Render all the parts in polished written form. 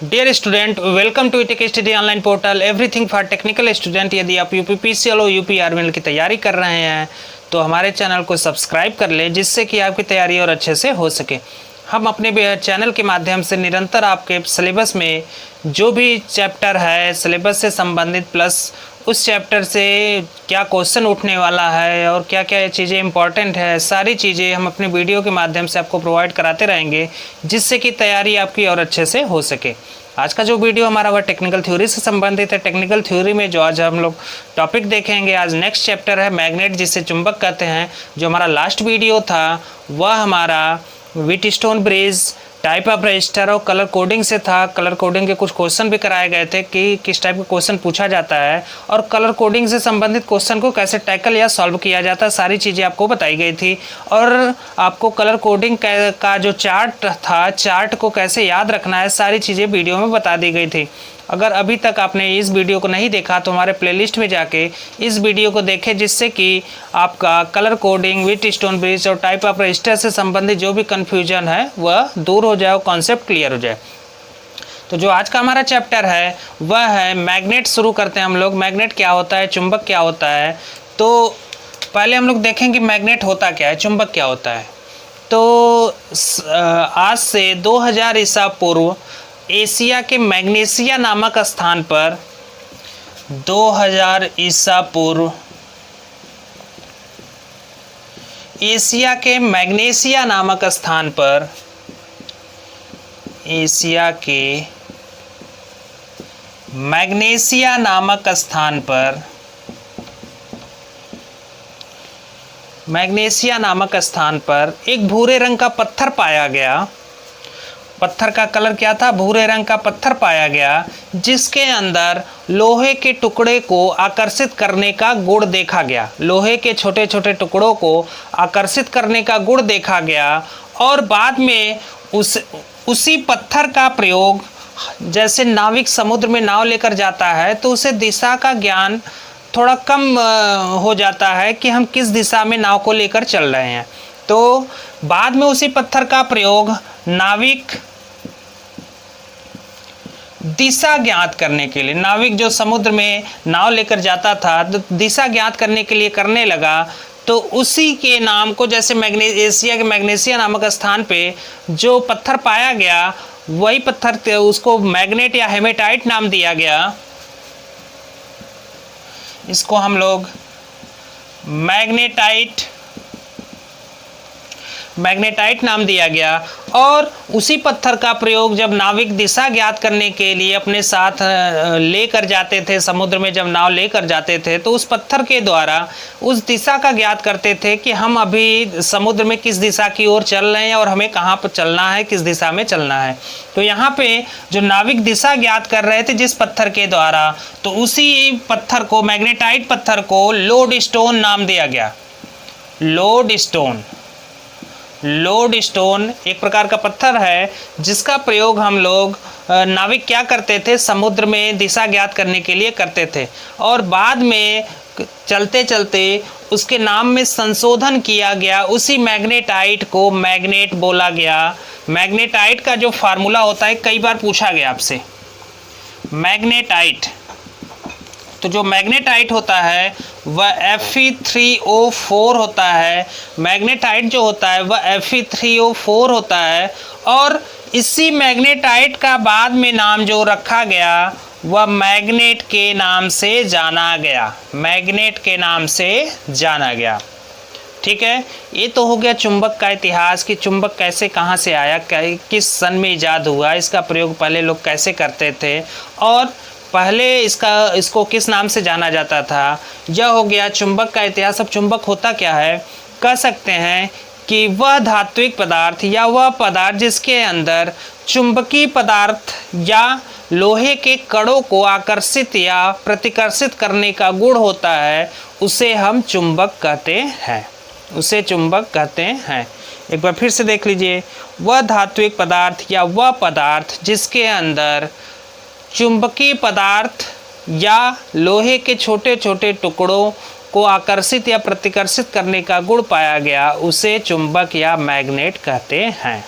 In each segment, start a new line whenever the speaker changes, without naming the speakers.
Dear student, welcome to tech study online portal everything for technical student. यदि आप UPPCL और UP army की तैयारी कर रहे हैं तो हमारे चैनल को सब्सक्राइब कर लें, जिससे कि आपकी तैयारी और अच्छे से हो सके। हम अपने चैनल के माध्यम से निरंतर आपके सिलेबस में जो भी चैप्टर है सिलेबस से संबंधित, प्लस उस चैप्टर से क्या क्वेश्चन उठने वाला है और क्या क्या चीज़ें इंपॉर्टेंट है, सारी चीज़ें हम अपने वीडियो के माध्यम से आपको प्रोवाइड कराते रहेंगे, जिससे कि तैयारी आपकी और अच्छे से हो सके। आज का जो वीडियो हमारा वह टेक्निकल थ्योरी से संबंधित है। टेक्निकल थ्योरी में जो आज हम लोग टॉपिक देखेंगे, आज नेक्स्ट चैप्टर है मैग्नेट, जिसे चुंबक कहते हैं। जो हमारा लास्ट वीडियो था वह हमारा Wheatstone bridge, type of register और कलर कोडिंग से था। कलर कोडिंग के कुछ क्वेश्चन भी कराए गए थे कि किस टाइप का क्वेश्चन पूछा जाता है और कलर कोडिंग से संबंधित क्वेश्चन को कैसे टैकल या सॉल्व किया जाता है, सारी चीज़ें आपको बताई गई थी। और आपको कलर कोडिंग का जो चार्ट था, चार्ट को कैसे याद रखना है, सारी चीज़ें वीडियो में बता दी गई थी। अगर अभी तक आपने इस वीडियो को नहीं देखा तो हमारे प्लेलिस्ट में जाके इस वीडियो को देखें, जिससे कि आपका कलर कोडिंग, व्हीटस्टोन ब्रिज और टाइप ऑफ रजिस्टर से संबंधित जो भी कन्फ्यूजन है वह दूर हो जाए, कॉन्सेप्ट क्लियर हो जाए। तो जो आज का हमारा चैप्टर है वह है मैग्नेट। शुरू करते हैं हम लोग। मैग्नेट क्या होता है, चुंबक क्या होता है। तो पहले हम लोग देखेंगे मैग्नेट होता क्या है, चुंबक क्या होता है। तो आज से 2000 ईसा पूर्व एशिया के मैग्नेसिया नामक स्थान पर 2000 ईसा पूर्व एशिया के मैग्नेसिया नामक स्थान पर, एशिया के मैग्नेसिया नामक स्थान पर, मैग्नेसिया नामक स्थान पर एक भूरे रंग का पत्थर पाया गया। पत्थर का कलर क्या था? भूरे रंग का पत्थर पाया गया, जिसके अंदर लोहे के टुकड़े को आकर्षित करने का गुण देखा गया। लोहे के छोटे छोटे टुकड़ों को आकर्षित करने का गुण देखा गया। और बाद में उसी पत्थर का प्रयोग, जैसे नाविक समुद्र में नाव लेकर जाता है तो उसे दिशा का ज्ञान थोड़ा कम हो जाता है कि हम किस दिशा में नाव को लेकर चल रहे हैं। तो बाद में उसी पत्थर का प्रयोग नाविक दिशा ज्ञात करने के लिए, नाविक जो समुद्र में नाव लेकर जाता था तो दिशा ज्ञात करने के लिए करने लगा। तो उसी के नाम को, जैसे एशिया के मैग्नेसिया नामक स्थान पे जो पत्थर पाया गया, वही पत्थर उसको मैग्नेट या हेमेटाइट नाम दिया गया। इसको हम लोग मैग्नेटाइट नाम दिया गया। और उसी पत्थर का प्रयोग जब नाविक दिशा ज्ञात करने के लिए अपने साथ लेकर जाते थे, समुद्र में जब नाव लेकर जाते थे, तो उस पत्थर के द्वारा उस दिशा का ज्ञात करते थे कि हम अभी समुद्र में किस दिशा की ओर चल रहे हैं और हमें कहाँ पर चलना है, किस दिशा में चलना है। तो यहाँ पे जो नाविक दिशा ज्ञात कर रहे थे जिस पत्थर के द्वारा, तो उसी पत्थर को, मैग्नेटाइट पत्थर को लोडस्टोन नाम दिया गया। लोडस्टोन एक प्रकार का पत्थर है जिसका प्रयोग हम लोग नाविक क्या करते थे, समुद्र में दिशा ज्ञात करने के लिए करते थे। और बाद में चलते चलते उसके नाम में संशोधन किया गया, उसी मैग्नेटाइट को मैग्नेट बोला गया। मैग्नेटाइट का जो फार्मूला होता है, कई बार पूछा गया आपसे, मैग्नेटाइट। तो जो मैग्नेटाइट होता है वह Fe3O4 होता है। मैग्नेटाइट जो होता है वह Fe3O4 होता है। और इसी मैग्नेटाइट का बाद में नाम जो रखा गया वह मैग्नेट के नाम से जाना गया, मैग्नेट के नाम से जाना गया। ठीक है, ये तो हो गया चुंबक का इतिहास कि चुंबक कैसे, कहाँ से आया, किस सन में इजाद हुआ, इसका प्रयोग पहले लोग कैसे करते थे और पहले इसको किस नाम से जाना जाता था। यह हो गया चुंबक का इतिहास। अब चुंबक होता क्या है? कह सकते हैं कि वह धात्विक पदार्थ या वह पदार्थ जिसके अंदर चुंबकीय पदार्थ या लोहे के कणों को आकर्षित या प्रतिकर्षित करने का गुण होता है, उसे हम चुंबक कहते हैं, उसे चुंबक कहते हैं। एक बार फिर से देख लीजिए, वह धात्विक पदार्थ या वह पदार्थ जिसके अंदर चुंबकीय पदार्थ या लोहे के छोटे छोटे टुकड़ों को आकर्षित या प्रतिकर्षित करने का गुण पाया गया, उसे चुंबक या मैग्नेट कहते हैं।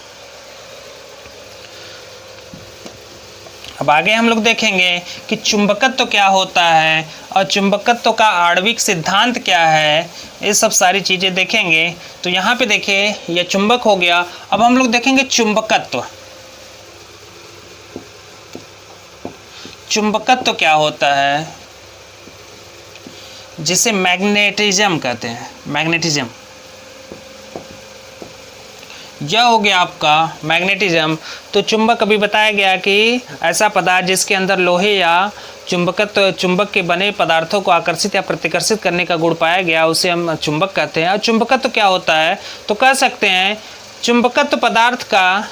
अब आगे हम लोग देखेंगे कि चुंबकत्व क्या होता है और चुंबकत्व का आणविक सिद्धांत क्या है, ये सब सारी चीज़ें देखेंगे। तो यहाँ पे देखिए ये चुंबक हो गया। अब हम लोग देखेंगे चुंबकत्व। चुंबकत्व क्या होता है, जिसे मैग्नेटिज्म कहते हैं। मैग्नेटिज्म यह हो गया आपका मैग्नेटिज्म। तो चुंबक अभी बताया गया कि ऐसा पदार्थ जिसके अंदर लोहे या चुंबक के बने पदार्थों को आकर्षित या प्रतिकर्षित करने का गुण पाया गया, उसे हम चुंबक कहते हैं। और चुंबकत्व क्या होता है, तो कह सकते हैं चुंबकत्व पदार्थ का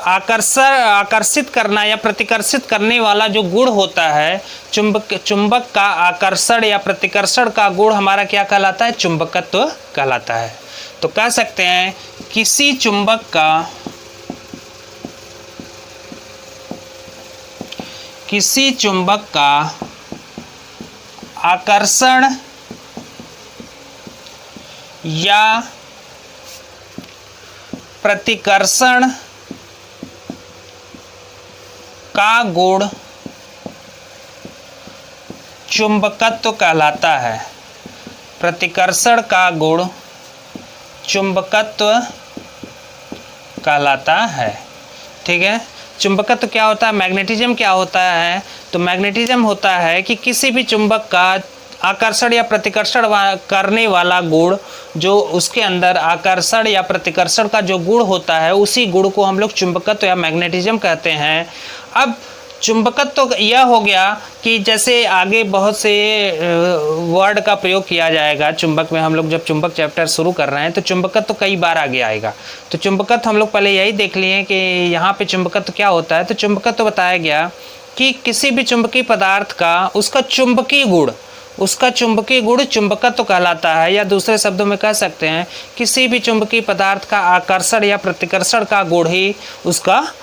आकर्षित करना या प्रतिकर्षित करने वाला जो गुण होता है, चुंबक का आकर्षण या प्रतिकर्षण का गुण हमारा क्या कहलाता है, चुंबकत्व कहलाता है। तो कह सकते हैं किसी चुंबक का आकर्षण या प्रतिकर्षण का गुण चुंबकत्व कहलाता है। प्रतिकर्षण का गुण चुंबकत्व कहलाता है। ठीक है, चुंबकत्व क्या होता है, मैग्नेटिज्म क्या होता है, तो मैग्नेटिज्म होता है कि किसी भी चुंबक का आकर्षण या प्रतिकर्षण करने वाला गुण, जो उसके अंदर आकर्षण या प्रतिकर्षण का जो गुण होता है, उसी गुण को हम लोग चुंबकत्व या मैग्नेटिज्म कहते हैं। अब चुंबकत्व तो यह हो गया कि जैसे आगे बहुत से वर्ड का प्रयोग किया जाएगा चुंबक में। हम लोग जब चुंबक चैप्टर शुरू कर रहे हैं तो चुंबकत्व तो कई बार आगे आएगा। तो चुंबकत्व हम लोग पहले यही देख लिए कि यहाँ पे चुंबकत्व क्या होता है। तो चुंबकत्व बताया गया कि किसी भी चुंबकीय पदार्थ का उसका चुंबकीय गुण चुंबकत्व कहलाता है। या दूसरे शब्दों में कह सकते हैं किसी भी चुंबकीय पदार्थ का आकर्षण या प्रतिकर्षण का गुण ही उसका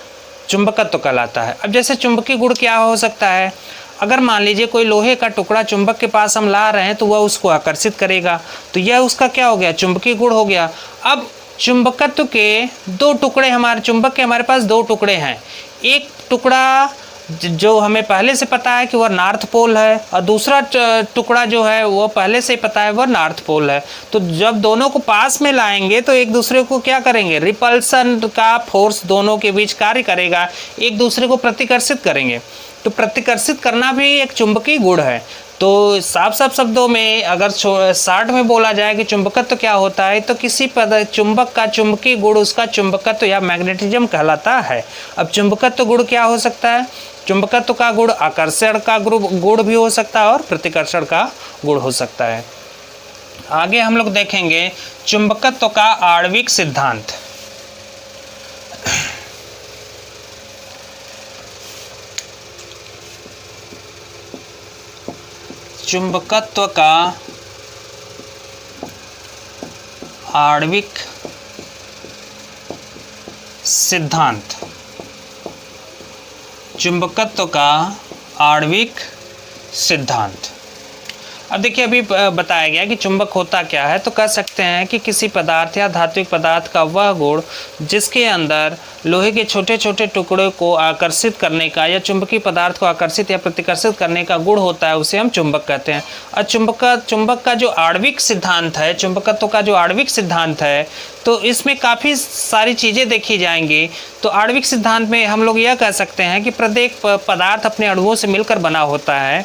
चुंबकत्व कहलाता है। अब जैसे चुंबकीय गुण क्या हो सकता है, अगर मान लीजिए कोई लोहे का टुकड़ा चुंबक के पास हम ला रहे हैं तो वह उसको आकर्षित करेगा, तो यह उसका क्या हो गया, चुंबकीय गुण हो गया। अब चुंबकत्व के दो टुकड़े, हमारे चुंबक के हमारे पास दो टुकड़े हैं। एक टुकड़ा जो हमें पहले से पता है कि वह नॉर्थ पोल है, और दूसरा टुकड़ा जो है वो पहले से ही पता है वह नॉर्थ पोल है। तो जब दोनों को पास में लाएंगे तो एक दूसरे को क्या करेंगे, रिपल्सन का फोर्स दोनों के बीच कार्य करेगा, एक दूसरे को प्रतिकर्षित करेंगे। तो प्रतिकर्षित करना भी एक चुंबकीय गुण है। तो साफ शब्दों में अगर शॉर्ट में बोला जाए कि चुंबकत्व क्या होता है, तो किसी चुंबक का चुंबकीय गुण उसका चुंबकत्व या मैग्नेटिज्म कहलाता है। अब चुंबकत्व गुण क्या हो सकता है, चुंबकत्व का गुण आकर्षण का गुण भी हो सकता है और प्रतिकर्षण का गुण हो सकता है। आगे हम लोग देखेंगे चुंबकत्व का आणविक सिद्धांत। चुंबकत्व का आणविक सिद्धांत। चुंबकत्व का आणविक सिद्धांत। अब देखिए अभी बताया गया कि चुंबक होता क्या है। तो कह सकते हैं कि किसी पदार्थ या धात्विक पदार्थ का वह गुण जिसके अंदर लोहे के छोटे छोटे टुकड़े को आकर्षित करने का या चुंबकीय पदार्थ को आकर्षित या प्रतिकर्षित करने का गुण होता है, उसे हम चुंबक कहते हैं। और चुंबक का जो आणविक सिद्धांत है, चुंबकत्व का जो आणविक सिद्धांत है, तो इसमें काफ़ी सारी चीज़ें देखी जाएंगी। तो आणविक सिद्धांत में हम लोग यह कह सकते हैं कि प्रत्येक पदार्थ अपने अणुओं से मिलकर बना होता है।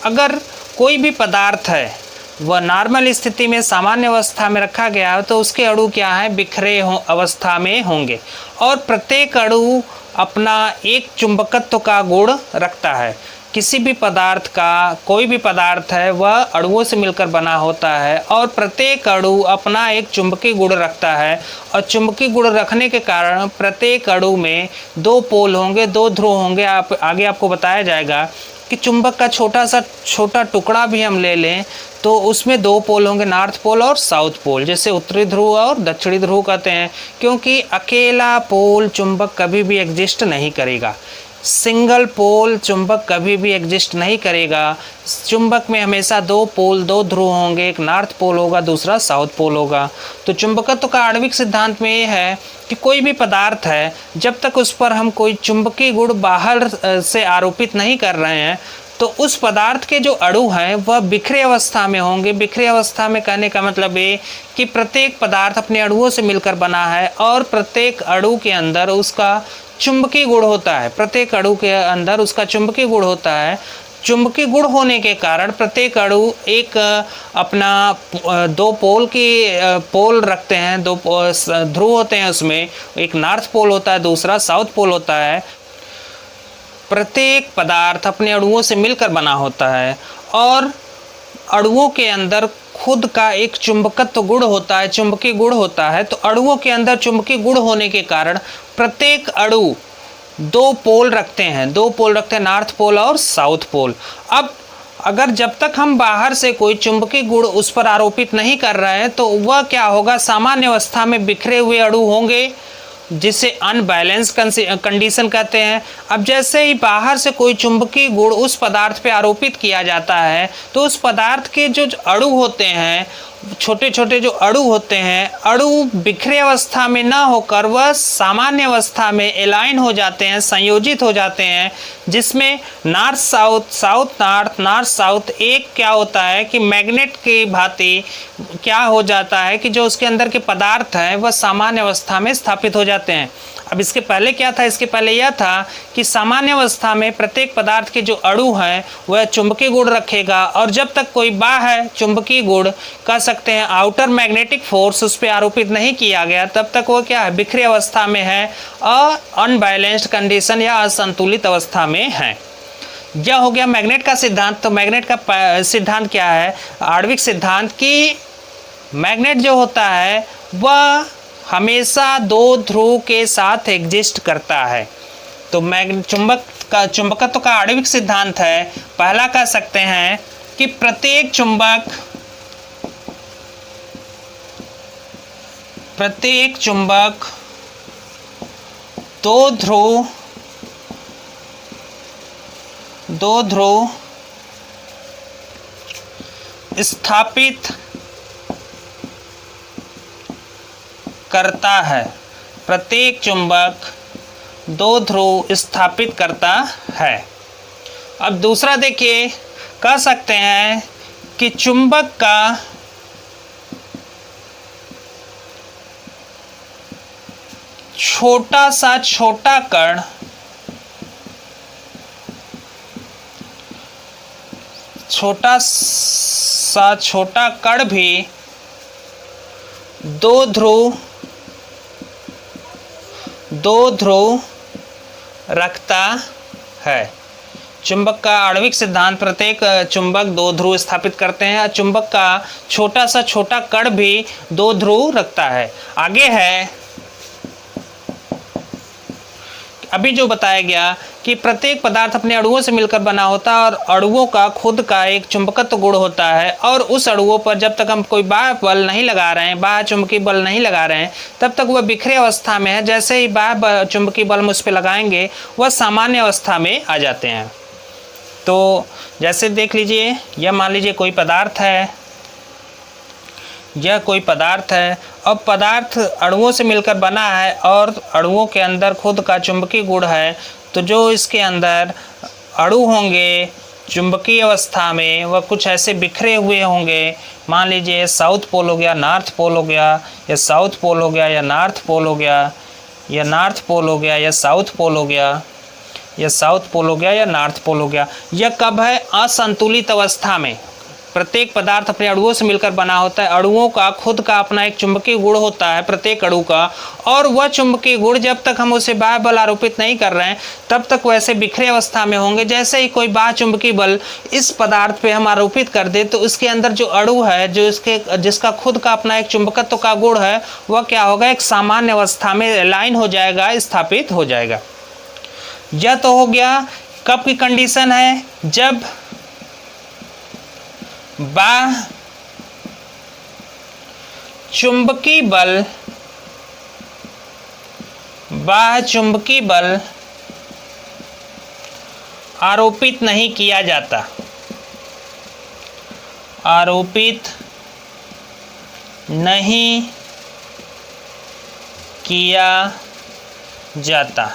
अगर कोई भी पदार्थ है वह नॉर्मल स्थिति में सामान्य अवस्था में रखा गया है तो उसके अणु क्या है, बिखरे अवस्था में होंगे, और प्रत्येक अणु अपना एक चुंबकत्व का गुण रखता है। किसी भी पदार्थ का, कोई भी पदार्थ है वह अणुओं से मिलकर बना होता है और प्रत्येक अणु अपना एक चुंबकीय गुण रखता है। और चुंबकीय गुण रखने के कारण प्रत्येक अणु में दो पोल होंगे, दो ध्रुव होंगे। आगे आपको बताया जाएगा कि चुंबक का छोटा टुकड़ा भी हम ले लें तो उसमें दो पोल होंगे, नॉर्थ पोल और साउथ पोल, जैसे उत्तरी ध्रुव और दक्षिणी ध्रुव कहते हैं। क्योंकि अकेला पोल चुंबक कभी भी एग्जिस्ट नहीं करेगा। सिंगल पोल चुंबक कभी भी एग्जिस्ट नहीं करेगा। चुंबक में हमेशा दो पोल, दो ध्रुव होंगे, एक नॉर्थ पोल होगा, दूसरा साउथ पोल होगा। तो चुंबकत्व का आणविक सिद्धांत में ये है कि कोई भी पदार्थ है, जब तक उस पर हम कोई चुंबकीय गुण बाहर से आरोपित नहीं कर रहे हैं, तो उस पदार्थ के जो अणु हैं वह बिखरे अवस्था में होंगे। बिखरे अवस्था में कहने का मतलब ये कि प्रत्येक पदार्थ अपने अणुओं से मिलकर बना है और प्रत्येक अणु के अंदर उसका चुंबकीय गुण होता है। प्रत्येक अणु के अंदर उसका चुंबकीय गुण होता है। चुंबकीय गुण होने के कारण प्रत्येक अणु एक अपना दो पोल की पोल रखते हैं, दो ध्रुव होते हैं, उसमें एक नॉर्थ पोल होता है, दूसरा साउथ पोल होता है। प्रत्येक पदार्थ अपने अणुओं से मिलकर बना होता है और अणुओं के अंदर खुद का एक चुंबकत्व गुण होता है, चुंबकीय गुण होता है। तो अणुओं के अंदर चुंबकीय गुण होने के कारण प्रत्येक अणु दो पोल रखते हैं, नॉर्थ पोल और साउथ पोल। अब अगर जब तक हम बाहर से कोई चुंबकीय गुण उस पर आरोपित नहीं कर रहे हैं तो वह क्या होगा, सामान्य अवस्था में बिखरे हुए अणु होंगे, जिसे अनबैलेंस कंडीशन कहते हैं। अब जैसे ही बाहर से कोई चुंबकीय गुण उस पदार्थ पे आरोपित किया जाता है तो उस पदार्थ के जो अणु होते हैं, छोटे छोटे जो अणु होते हैं, अणु बिखरे अवस्था में ना होकर वह सामान्य अवस्था में एलाइन हो जाते हैं, संयोजित हो जाते हैं, जिसमें north south, south north, north south एक क्या होता है कि मैग्नेट की भांति क्या हो जाता है कि जो उसके अंदर के पदार्थ हैं वह सामान्य अवस्था में स्थापित हो जाते हैं। अब इसके पहले क्या था, इसके पहले यह था कि सामान्य अवस्था में प्रत्येक पदार्थ के जो अणु हैं वह चुंबकीय गुण रखेगा और जब तक कोई बाह्य चुंबकीय गुण कह सकते हैं आउटर मैग्नेटिक फोर्स उस पर आरोपित नहीं किया गया, तब तक वो क्या है, बिखरे अवस्था में है, अनबैलेंस्ड कंडीशन या असंतुलित अवस्था में है। यह हो गया मैग्नेट का सिद्धांत। तो मैग्नेट का सिद्धांत क्या है, आणविक सिद्धांत, कि मैग्नेट जो होता है वह हमेशा दो ध्रुव के साथ एग्जिस्ट करता है। तो चुंबकत्व का आणविक सिद्धांत है, पहला कह सकते हैं कि प्रत्येक चुंबक दो ध्रुव स्थापित करता है। प्रत्येक चुंबक दो ध्रुव स्थापित करता है। अब दूसरा देखिए, कह सकते हैं कि चुंबक का छोटा सा छोटा कण भी दो ध्रुव रखता है। चुंबक का आणविक सिद्धांत, प्रत्येक चुंबक दो ध्रुव स्थापित करते हैं। चुंबक का छोटा सा छोटा कण भी दो ध्रुव रखता है। आगे है, अभी जो बताया गया कि प्रत्येक पदार्थ अपने अणुओं से मिलकर बना होता है और अणुओं का खुद का एक चुंबकत्व गुण होता है और उस अणुओं पर जब तक हम कोई बाह्य बल नहीं लगा रहे हैं, बाह्य चुंबकीय बल नहीं लगा रहे हैं, तब तक वह बिखरे अवस्था में है। जैसे ही बाह्य चुंबकीय बल हम उस पर लगाएंगे वह सामान्य अवस्था में आ जाते हैं। तो जैसे देख लीजिए, यह मान लीजिए कोई पदार्थ है, यह कोई पदार्थ है। अब पदार्थ अणुओं से मिलकर बना है और अणुओं के अंदर खुद का चुंबकीय गुण है। तो जो इसके अंदर अणु होंगे चुंबकीय अवस्था में वह कुछ ऐसे बिखरे हुए होंगे। मान लीजिए साउथ पोल हो गया, नॉर्थ पोल हो गया, या साउथ पोल हो गया, या नॉर्थ पोल हो गया, या नॉर्थ पोल हो गया, या साउथ पोल हो गया, या साउथ पोल हो गया, या नॉर्थ पोल हो गया। यह कब है, असंतुलित अवस्था में। प्रत्येक पदार्थ अपने अणुओं से मिलकर बना होता है। अणुओं का खुद का अपना एक चुंबकीय गुण होता है प्रत्येक अणु का, और वह चुंबकीय गुण जब तक हम उसे बाह्य बल आरोपित नहीं कर रहे हैं तब तक वैसे बिखरे अवस्था में होंगे। जैसे ही कोई बाह्य चुंबकीय बल इस पदार्थ पे हम आरोपित कर दे तो उसके अंदर जो अणु है, जिसका खुद का अपना एक चुंबकत्व का गुण है, वह क्या होगा, एक सामान्य अवस्था में लाइन हो जाएगा, स्थापित हो जाएगा। यह तो हो गया कब की कंडीशन है, जब बाह्य चुंबकीय बल आरोपित नहीं किया जाता, आरोपित नहीं किया जाता।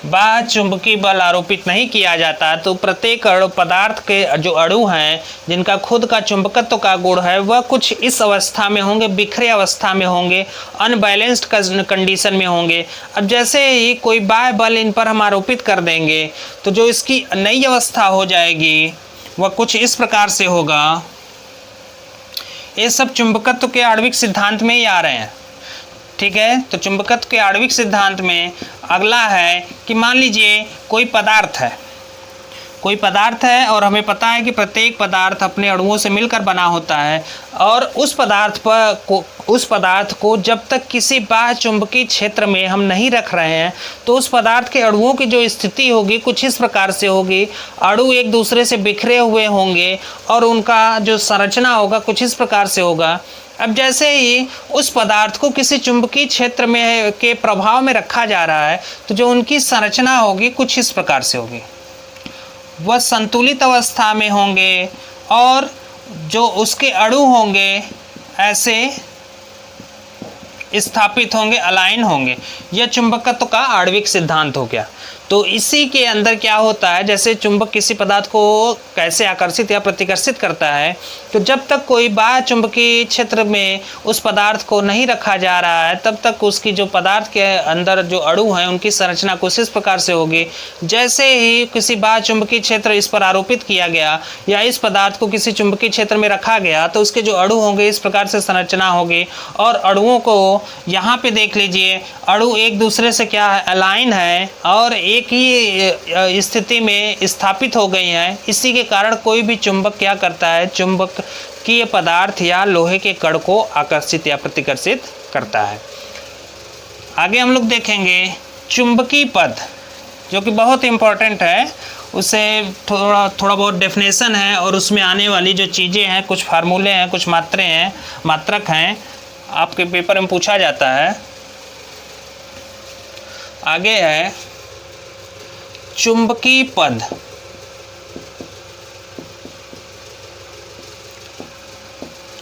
बाह्य चुंबकीय बल आरोपित नहीं किया जाता तो प्रत्येक पदार्थ के जो अणु हैं जिनका खुद का चुंबकत्व का गुण है वह कुछ इस अवस्था में होंगे, बिखरे अवस्था में होंगे, अनबैलेंस्ड कंडीशन में होंगे। अब जैसे ही कोई बाह्य बल इन पर हम आरोपित कर देंगे तो जो इसकी नई अवस्था हो जाएगी वह कुछ इस प्रकार से होगा। ये सब चुंबकत्व के आणविक सिद्धांत में ही आ रहे हैं, ठीक है। तो चुंबकत्व के आणविक सिद्धांत में अगला है कि मान लीजिए कोई पदार्थ है और हमें पता है कि प्रत्येक पदार्थ अपने अणुओं से मिलकर बना होता है और उस पदार्थ को जब तक किसी बाह्य चुंबकीय क्षेत्र में हम नहीं रख रहे हैं तो उस पदार्थ के अणुओं की जो स्थिति होगी कुछ इस प्रकार से होगी। अणु एक दूसरे से बिखरे हुए होंगे और उनका जो संरचना होगा कुछ इस प्रकार से होगा। अब जैसे ही उस पदार्थ को किसी चुंबकीय क्षेत्र में के प्रभाव में रखा जा रहा है तो जो उनकी संरचना होगी कुछ इस प्रकार से होगी। वह संतुलित अवस्था में होंगे और जो उसके अणु होंगे ऐसे स्थापित होंगे, अलाइन होंगे। यह चुंबकत्व का आणविक सिद्धांत हो गया। तो इसी के अंदर क्या होता है, जैसे चुंबक किसी पदार्थ को कैसे आकर्षित या प्रतिकर्षित करता है, तो जब तक कोई बाह्य चुंबकीय क्षेत्र में उस पदार्थ को नहीं रखा जा रहा है तब तक उसकी जो पदार्थ के अंदर जो अणु हैं उनकी संरचना कुछ इस प्रकार से होगी। जैसे ही किसी बाह्य चुंबकीय क्षेत्र इस पर आरोपित किया गया या इस पदार्थ को किसी चुंबकीय क्षेत्र में रखा गया तो उसके जो अणु होंगे इस प्रकार से संरचना होगी। और अणुओं को यहाँ पे देख लीजिए, अणु एक दूसरे से क्या है, अलाइन है और एक ही स्थिति में स्थापित हो गई हैं। इसी के कारण कोई भी चुंबक क्या करता है, चुंबकीय पदार्थ या लोहे के कण को आकर्षित या प्रतिकर्षित करता है। आगे हम लोग देखेंगे चुंबकीय पद, जो कि बहुत इंपॉर्टेंट है। उसे थोड़ा बहुत डेफिनेशन है और उसमें आने वाली जो चीज़ें हैं, कुछ फार्मूले हैं, कुछ मात्रक हैं, आपके पेपर में पूछा जाता है। आगे है चुंबकीय पद।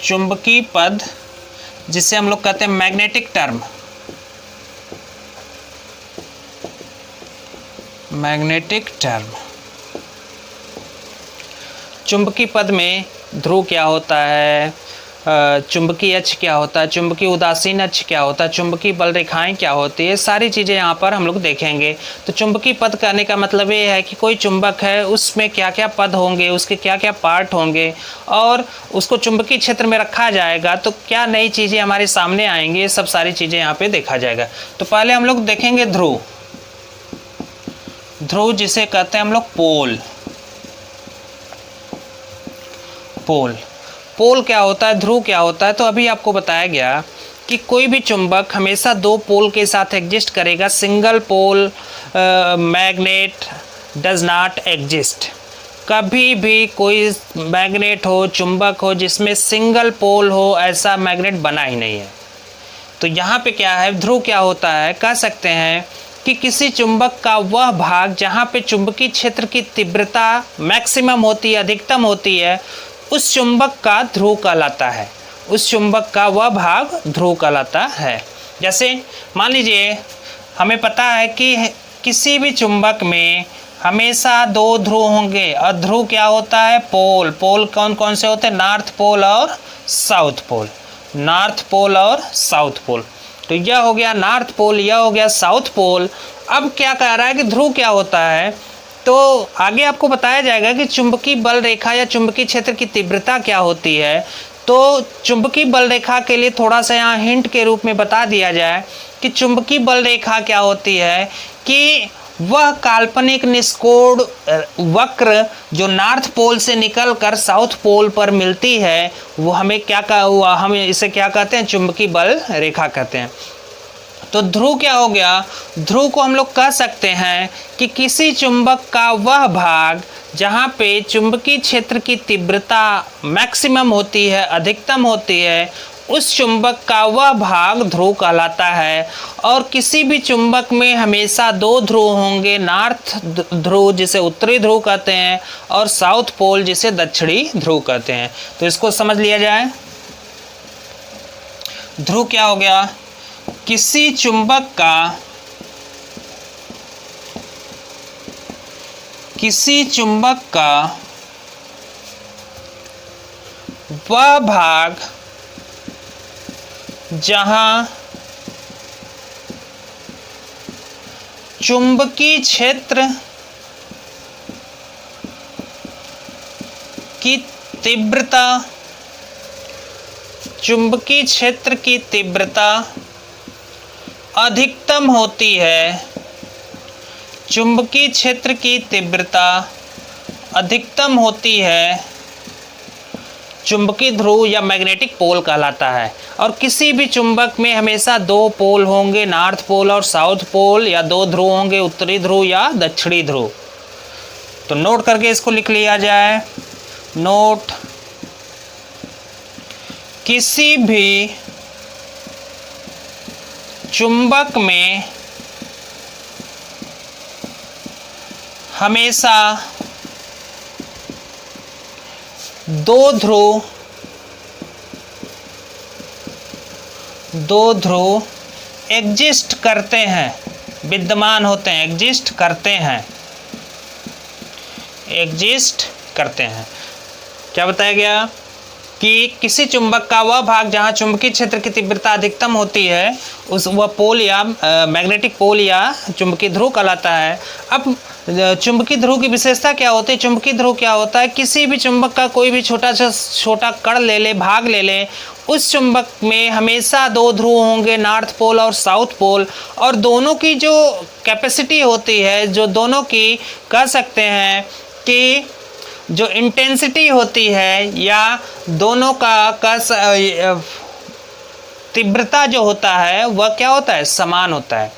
चुंबकीय पद जिसे हम लोग कहते हैं मैग्नेटिक टर्म। Magnetic term. चुंबकीय पद में ध्रुव क्या होता है, चुंबकीय अक्ष क्या होता है, चुंबकीय उदासीन अक्ष क्या होता है, चुंबकीय बल रेखाएं क्या होती है, सारी चीज़ें यहाँ पर हम लोग देखेंगे। तो चुंबकीय पद कहने का मतलब ये है कि कोई चुंबक है उसमें क्या क्या पद होंगे, उसके क्या क्या पार्ट होंगे और उसको चुंबकीय क्षेत्र में रखा जाएगा तो क्या नई चीज़ें हमारे सामने आएंगी, ये सब सारी चीज़ें यहाँ पे देखा जाएगा। तो पहले हम लोग देखेंगे ध्रुव। ध्रुव जिसे कहते हैं हम लोग पोल। पोल क्या होता है, ध्रुव क्या होता है, तो अभी आपको बताया गया कि कोई भी चुंबक हमेशा दो पोल के साथ एग्जिस्ट करेगा। Single pole magnet does not exist. कभी भी कोई मैग्नेट हो, चुंबक हो जिसमें सिंगल पोल हो, ऐसा मैग्नेट बना ही नहीं है। तो यहाँ पे क्या है, ध्रुव क्या होता है, कह सकते हैं कि किसी चुंबक का वह भाग जहाँ पे चुंबकीय क्षेत्र की तीव्रता मैक्सिमम होती है, अधिकतम होती है, उस चुंबक का ध्रुव कहलाता है। उस चुंबक का वह भाग ध्रुव कहलाता है। जैसे मान लीजिए हमें पता है कि किसी भी चुंबक में हमेशा दो ध्रुव होंगे और ध्रुव क्या होता है, पोल। पोल कौन कौन से होते हैं, नॉर्थ पोल और साउथ पोल। नॉर्थ पोल और साउथ पोल। तो यह हो गया नॉर्थ पोल, यह हो गया साउथ पोल। अब क्या कह रहा है कि ध्रुव क्या होता है, तो आगे आपको बताया जाएगा कि चुंबकीय बल रेखा या चुंबकीय क्षेत्र की तीव्रता क्या होती है। तो चुंबकीय बल रेखा के लिए थोड़ा सा यहाँ हिंट के रूप में बता दिया जाए कि चुंबकीय बल रेखा क्या होती है कि वह काल्पनिक निष्कोण वक्र जो नॉर्थ पोल से निकलकर साउथ पोल पर मिलती है वो हम इसे क्या कहते हैं, चुंबकीय बल रेखा कहते हैं। तो ध्रुव क्या हो गया, ध्रुव को हम लोग कह सकते हैं कि किसी चुंबक का वह भाग जहाँ पे चुंबकीय क्षेत्र की तीव्रता मैक्सिमम होती है, अधिकतम होती है, उस चुंबक का वह भाग ध्रुव कहलाता है। और किसी भी चुंबक में हमेशा दो ध्रुव होंगे, नॉर्थ ध्रुव जिसे उत्तरी ध्रुव कहते हैं और साउथ पोल जिसे दक्षिणी ध्रुव कहते हैं। तो इसको समझ लिया जाए। ध्रुव क्या हो गया? किसी चुंबक का वह भाग जहां चुंबकीय क्षेत्र की तीव्रता अधिकतम होती है। चुंबकीय क्षेत्र की तीव्रता अधिकतम होती है, चुंबकीय ध्रुव या मैग्नेटिक पोल कहलाता है। और किसी भी चुंबक में हमेशा दो पोल होंगे, नॉर्थ पोल और साउथ पोल, या दो ध्रुव होंगे, उत्तरी ध्रुव या दक्षिणी ध्रुव। तो नोट करके इसको लिख लिया जाए। नोट, किसी भी चुंबक में हमेशा दो ध्रुव एग्जिस्ट करते हैं, विद्यमान होते हैं, एग्जिस्ट करते हैं। क्या बताया गया कि किसी चुंबक का वह भाग जहां चुंबकीय क्षेत्र की तीव्रता अधिकतम होती है, वह पोल या मैग्नेटिक पोल या चुंबकीय ध्रुव कहलाता है। अब चुंबकीय ध्रुव की विशेषता क्या होती है? चुंबकीय ध्रुव क्या होता है? किसी भी चुंबक का कोई भी छोटा कण ले ले, भाग ले ले, उस चुंबक में हमेशा दो ध्रुव होंगे, नॉर्थ पोल और साउथ पोल, और दोनों की जो कैपेसिटी होती है, जो दोनों की कह सकते हैं कि जो इंटेंसिटी होती है या दोनों का तीव्रता जो होता है वह क्या होता है? समान होता है।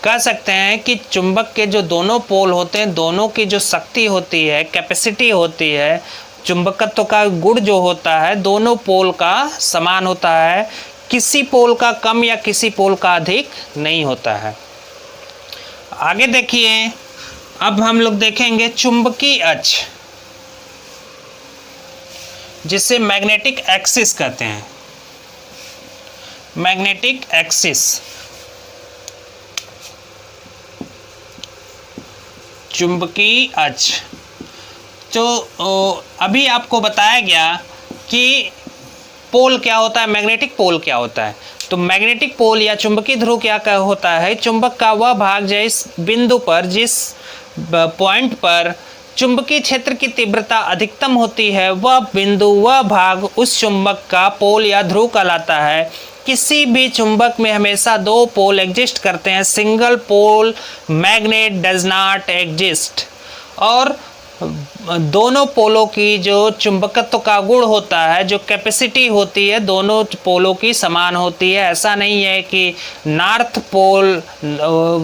कह सकते हैं कि चुंबक के जो दोनों पोल होते हैं, दोनों की जो शक्ति होती है, कैपेसिटी होती है, चुंबकत्व का गुण जो होता है, दोनों पोल का समान होता है। किसी पोल का कम या किसी पोल का अधिक नहीं होता है। आगे देखिए, अब हम लोग देखेंगे चुंबकीय अक्ष, जिसे मैग्नेटिक एक्सिस कहते हैं। मैग्नेटिक एक्सिस, चुंबकीय अक्ष। तो अभी आपको बताया गया कि पोल क्या होता है, मैग्नेटिक पोल क्या होता है। तो मैग्नेटिक पोल या चुंबकीय ध्रुव क्या होता है? चुंबक का वह भाग जिस बिंदु पर, जिस पॉइंट पर चुंबकीय क्षेत्र की तीव्रता अधिकतम होती है, वह बिंदु, वह भाग उस चुंबक का पोल या ध्रुव कहलाता है। किसी भी चुंबक में हमेशा दो पोल एग्जिस्ट करते हैं। Single pole magnet does not exist. और दोनों पोलों की जो चुंबकत्व का गुण होता है, जो कैपेसिटी होती है, दोनों पोलों की समान होती है। ऐसा नहीं है कि नॉर्थ पोल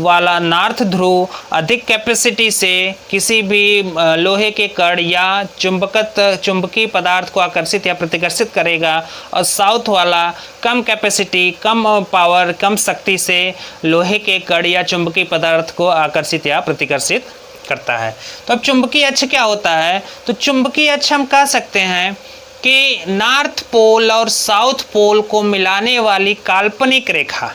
वाला, नॉर्थ ध्रुव अधिक कैपेसिटी से किसी भी लोहे के कण या चुंबकीय पदार्थ को आकर्षित या प्रतिकर्षित करेगा, और साउथ वाला कम कैपेसिटी, कम पावर, कम शक्ति से लोहे के कण या चुंबकीय पदार्थ को आकर्षित या प्रतिकर्षित करता है। तो अब चुंबकीय अक्ष क्या होता है? तो चुंबकीय अक्ष हम कह सकते हैं कि नॉर्थ पोल और साउथ पोल को मिलाने वाली काल्पनिक रेखा,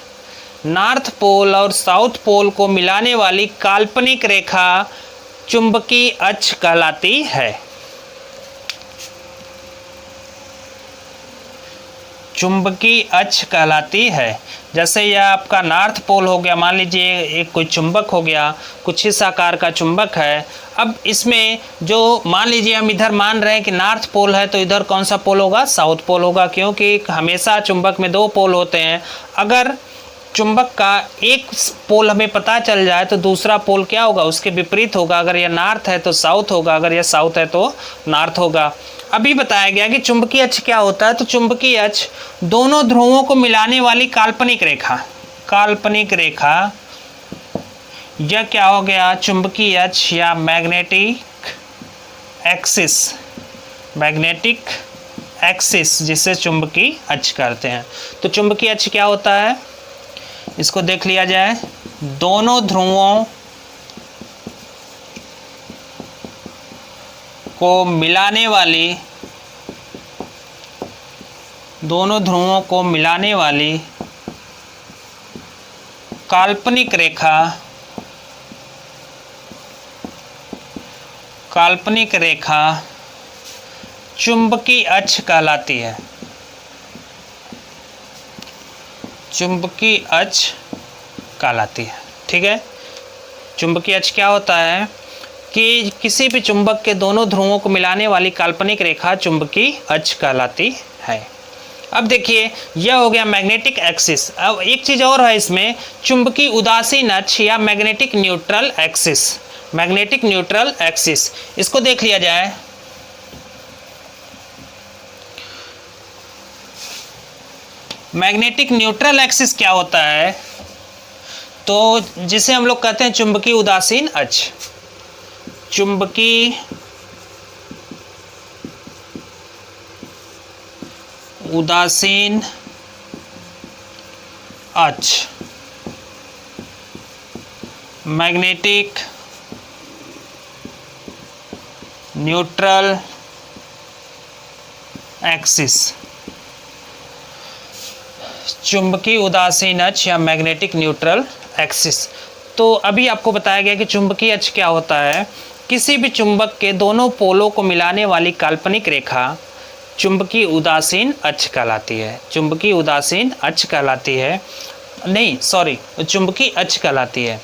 नॉर्थ पोल और साउथ पोल को मिलाने वाली काल्पनिक रेखा चुंबकीय अक्ष कहलाती है। चुंबकीय अक्ष कहलाती है। जैसे यह आपका नॉर्थ पोल हो गया, मान लीजिए एक कोई चुंबक हो गया, कुछ इस आकार का चुंबक है। अब इसमें जो मान लीजिए हम इधर मान रहे हैं कि नॉर्थ पोल है, तो इधर कौन सा पोल होगा? साउथ पोल होगा, क्योंकि हमेशा चुंबक में दो पोल होते हैं। अगर चुंबक का एक पोल हमें पता चल जाए तो दूसरा पोल क्या होगा? उसके विपरीत होगा। अगर यह नॉर्थ है तो साउथ होगा, अगर यह साउथ है तो नॉर्थ होगा। अभी बताया गया कि चुंबकीय अक्ष क्या होता है। तो चुंबकीय अक्ष दोनों ध्रुवों को मिलाने वाली काल्पनिक रेखा, काल्पनिक रेखा, यह क्या हो गया? चुंबकीय अक्ष या मैग्नेटिक एक्सिस, मैग्नेटिक एक्सिस, जिसे चुंबकीय अक्ष कहते हैं। तो चुंबकीय अक्ष क्या होता है, इसको देख लिया जाए। दोनों ध्रुवों को मिलाने वाली, दोनों ध्रुवों को मिलाने वाली काल्पनिक रेखा, काल्पनिक रेखा चुंबकीय अक्ष कहलाती है। चुंबकीय अक्ष कहलाती है। ठीक है, चुंबकीय अक्ष क्या होता है कि किसी भी चुंबक के दोनों ध्रुवों को मिलाने वाली काल्पनिक रेखा चुंबकीय अक्ष कहलाती है। अब देखिए, यह हो गया मैग्नेटिक एक्सिस। अब एक चीज़ और है इसमें, चुंबकीय उदासीन अक्ष या magnetic neutral axis. Magnetic neutral axis, इसको देख लिया जाए। मैग्नेटिक न्यूट्रल एक्सिस क्या होता है, तो जिसे हम लोग कहते हैं चुंबकीय उदासीन अक्ष। चुंबकीय उदासीन अक्ष, मैग्नेटिक न्यूट्रल एक्सिस, चुंबकीय उदासीन अक्ष या मैग्नेटिक न्यूट्रल एक्सिस। तो अभी आपको बताया गया कि चुंबकीय अक्ष क्या होता है, किसी भी चुंबक के दोनों पोलों को मिलाने वाली काल्पनिक रेखा चुंबकीय उदासीन अक्ष कहलाती है। चुंबकीय उदासीन अक्ष कहलाती है, नहीं सॉरी, चुंबकीय अक्ष कहलाती है।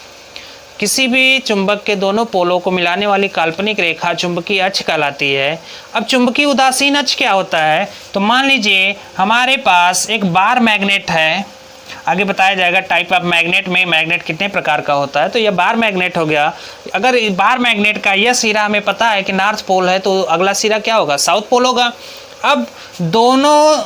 किसी भी चुंबक के दोनों पोलों को मिलाने वाली काल्पनिक रेखा चुंबकीय अक्ष कहलाती है। अब चुंबकीय उदासीन अक्ष क्या होता है, तो मान लीजिए हमारे पास एक बार मैग्नेट है। आगे बताया जाएगा टाइप ऑफ मैग्नेट में मैग्नेट कितने प्रकार का होता है। तो यह बार मैग्नेट हो गया। अगर बार मैग्नेट का यह सिरा हमें पता है कि नॉर्थ पोल है, तो अगला सिरा क्या होगा, साउथ पोल होगा। अब दोनों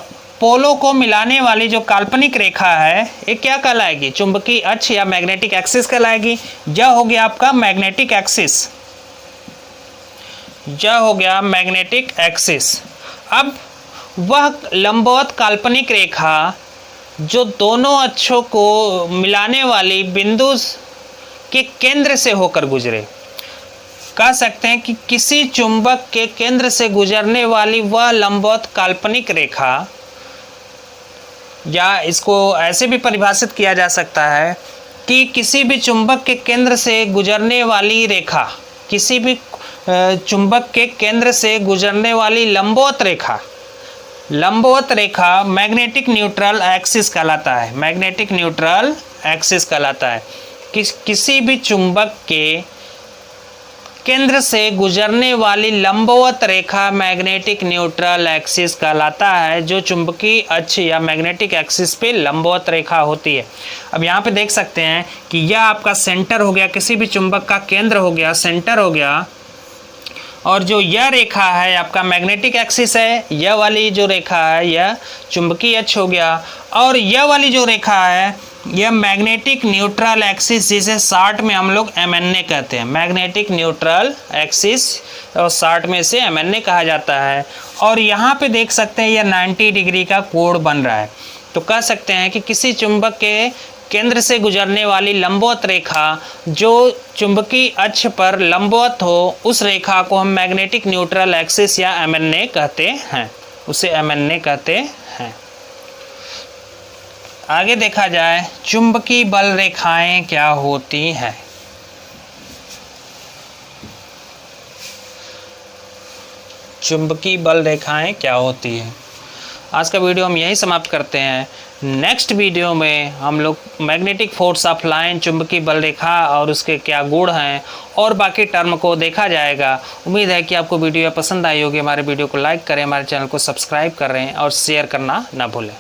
पोलों को मिलाने वाली जो काल्पनिक रेखा है, ये क्या कहलाएगी, चुंबकीय अक्ष या मैग्नेटिक एक्सिस कहलाएगी। यह हो गया आपका मैग्नेटिक एक्सिस, यह हो गया मैग्नेटिक एक्सिस। अब वह लंबवत काल्पनिक रेखा जो दोनों अक्षों को मिलाने वाली बिंदु के केंद्र से होकर गुजरे, कह सकते हैं कि किसी चुंबक के केंद्र से गुजरने वाली वह लंबवत काल्पनिक रेखा, या इसको ऐसे भी परिभाषित किया जा सकता है कि किसी भी चुंबक के केंद्र से गुजरने वाली रेखा, किसी भी चुंबक के केंद्र से गुजरने वाली लंबवत रेखा, लंबवत रेखा मैग्नेटिक न्यूट्रल एक्सिस कहलाता है। मैग्नेटिक न्यूट्रल एक्सिस कहलाता है। किसी भी चुंबक के केंद्र से गुजरने वाली लंबवत रेखा मैग्नेटिक न्यूट्रल एक्सिस कहलाता है, जो चुंबकीय अक्ष या मैग्नेटिक एक्सिस पे लंबवत रेखा होती है। अब यहाँ पे देख सकते हैं कि यह आपका सेंटर हो गया, किसी भी चुंबक का केंद्र हो गया, सेंटर हो गया, और जो यह रेखा है आपका मैग्नेटिक एक्सिस है, यह वाली जो रेखा है यह चुंबकीय अक्ष हो गया, और यह वाली जो रेखा है यह मैग्नेटिक न्यूट्रल एक्सिस, जिसे शॉर्ट में हम लोग MNA कहते हैं। मैग्नेटिक न्यूट्रल एक्सिस और शॉर्ट में से MNA कहा जाता है। और यहाँ पे देख सकते हैं यह 90 डिग्री का कोण बन रहा है। तो कह सकते हैं कि किसी चुंबक के केंद्र से गुजरने वाली लंबवत रेखा जो चुंबकीय अक्ष पर लंबवत हो, उस रेखा को हम मैग्नेटिक न्यूट्रल एक्सिस या MNA कहते हैं, उसे MNA कहते हैं। आगे देखा जाए चुंबकीय बल रेखाएं क्या होती हैं। चुंबकीय बल रेखाएं क्या होती हैं। आज का वीडियो हम यही समाप्त करते हैं। नेक्स्ट वीडियो में हम लोग मैग्नेटिक फोर्स ऑफ लाइन, चुंबकीय बल रेखा और उसके क्या गुण हैं और बाकी टर्म को देखा जाएगा। उम्मीद है कि आपको वीडियो पसंद आई होगी। हमारे वीडियो को लाइक करें, हमारे चैनल को सब्सक्राइब करें और शेयर करना ना भूलें।